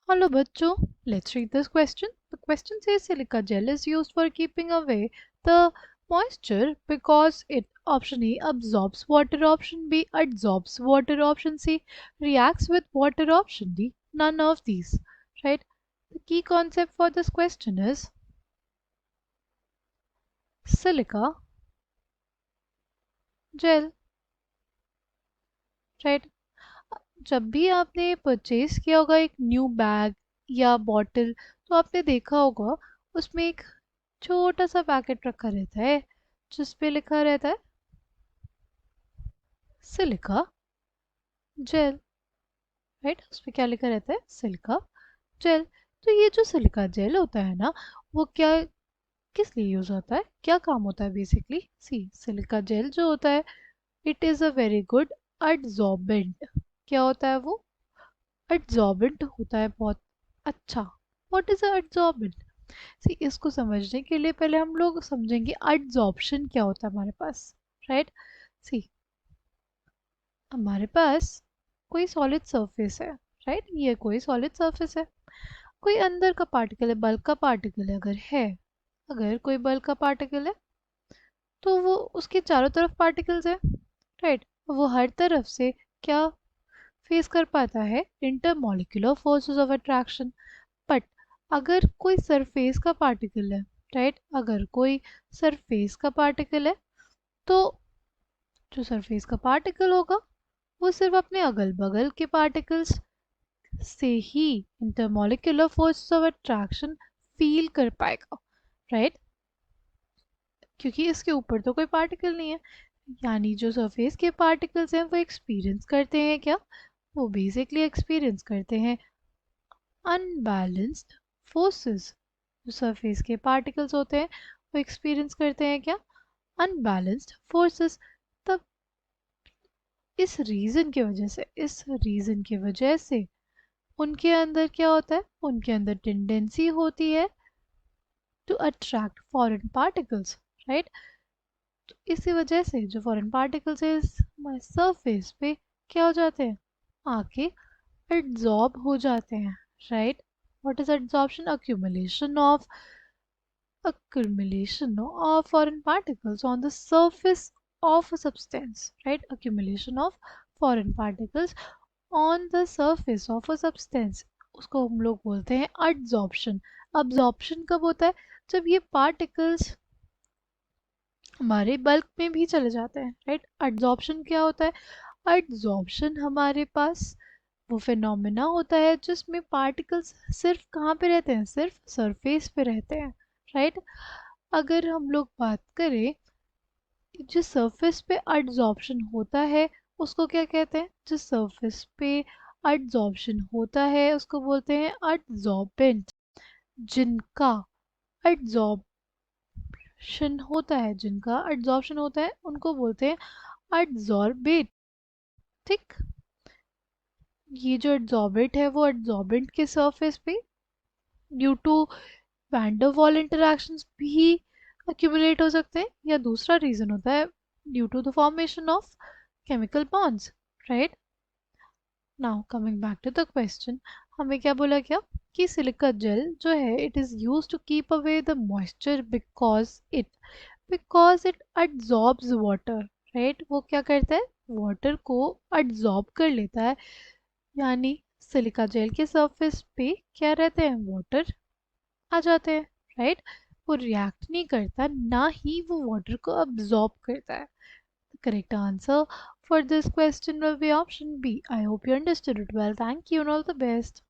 Hello, bachcho. Let's read this question. The question says silica gel is used for keeping away the moisture because it option A absorbs water, option B adsorbs water, option C reacts with water, option D none of these. Right? The key concept for this question is silica gel. Right? जब भी आपने purchase किया होगा एक new bag या bottle तो आपने देखा होगा उसमें एक छोटा सा पैकेट रखा रहता है जिस पे लिखा रहता है सिलिका जेल। राइट, उस पे क्या लिखा रहता है? Silica gel. तो ये जो सिलिका जेल होता है ना, वो क्या किस लिए यूज होता है, क्या काम होता है? बेसिकली सी सिलिका जेल जो होता है it is a very good adsorbent. क्या होता है वो? एडजॉर्बेंट होता है, बहुत अच्छा। What is adsorbent? सी इसको समझने के लिए पहले हम लोग समझेंगे एडजॉर्प्शन क्या होता है हमारे पास। राइट, सी हमारे पास कोई सॉलिड सरफेस है। राइट, ये कोई सॉलिड सरफेस है, कोई अंदर का पार्टिकल है, बल्क का पार्टिकल है अगर है, अगर कोई बल्क का पार्टिकल है तो वो उसके चारों तरफ पार्टिकल्स है। राइट, वो हर तरफ से क्या फेस कर पाता है? Intermolecular forces of attraction. But अगर कोई सरफेस का पार्टिकल है, राइट, अगर कोई सरफेस का पार्टिकल है तो जो सरफेस का पार्टिकल होगा वो सिर्फ अपने अगल बगल के पार्टिकल्स से ही intermolecular force of attraction feel कर पाएगा। राइट, क्योंकि इसके ऊपर तो कोई पार्टिकल नहीं है। यानी जो सरफेस के पार्टिकल्स हैं वो एक्सपीरियंस करते हैं क्या? वो बेसिकली एक्सपीरियंस करते हैं अनबैलेंस्ड फोर्सेस। जो सरफेस के पार्टिकल्स होते हैं वो एक्सपीरियंस करते हैं क्या? Unbalanced forces. तब इस रीज़न की वजह से उनके अंदर क्या होता है? उनके अंदर टेंडेंसी होती है to attract foreign particles. Right, तो इसी वजह से जो फॉरेन पार्टिकल्स है हमारे सरफेस पे क्या हो जाते हैं? आके एड्जॉर्ब हो जाते हैं। Right, what is adsorption? accumulation of foreign particles on the surface of a substance. Right, accumulation of foreign particles on the surface of a substance, उसको हम लोग बोलते हैं adsorption। absorption कब होता है? जब ये particles हमारे बल्क में भी चले जाते हैं। राइट, adsorption क्या होता है? adsorption हमारे पास वो फिनोमेना होता है जिसमें पार्टिकल्स सिर्फ कहाँ पे रहते हैं? सिर्फ सरफेस पे रहते हैं। राइट, अगर हम लोग बात करें जिस सरफेस पे एड्जॉर्प्शन होता है उसको क्या कहते हैं? जिस सरफेस पे एड्जॉर्प्शन होता है उसको बोलते हैं एड्जॉर्बेंट। जिनका एड्जॉर्प्शन होता है उनको बोलते हैं एड्जॉर्बेट। ठीक, ये जो एड्जॉर्बेट है वो एड्जॉर्बेंट के सरफेस पे ड्यू टू वैंडरवाल इंटरैक्शंस भी accumulate हो सकते हैं, या दूसरा रीजन होता है due to the formation of chemical bonds. Right, now coming back to the question, हमें क्या बोला गया कि सिलिका जेल जो है it is use to keep away the moisture because it adsorbs water. Right, वो क्या करता है? वाटर को एड्जॉर्ब कर लेता है। यानी सिलिका जेल के सरफेस पे क्या रहते हैं? वाटर आ जाते हैं। राइट, वो रिएक्ट नहीं करता, ना ही वो वाटर को अब्जॉर्ब करता है। The correct answer for this question will be option B. I hope you understood it well. Thank you and all the best.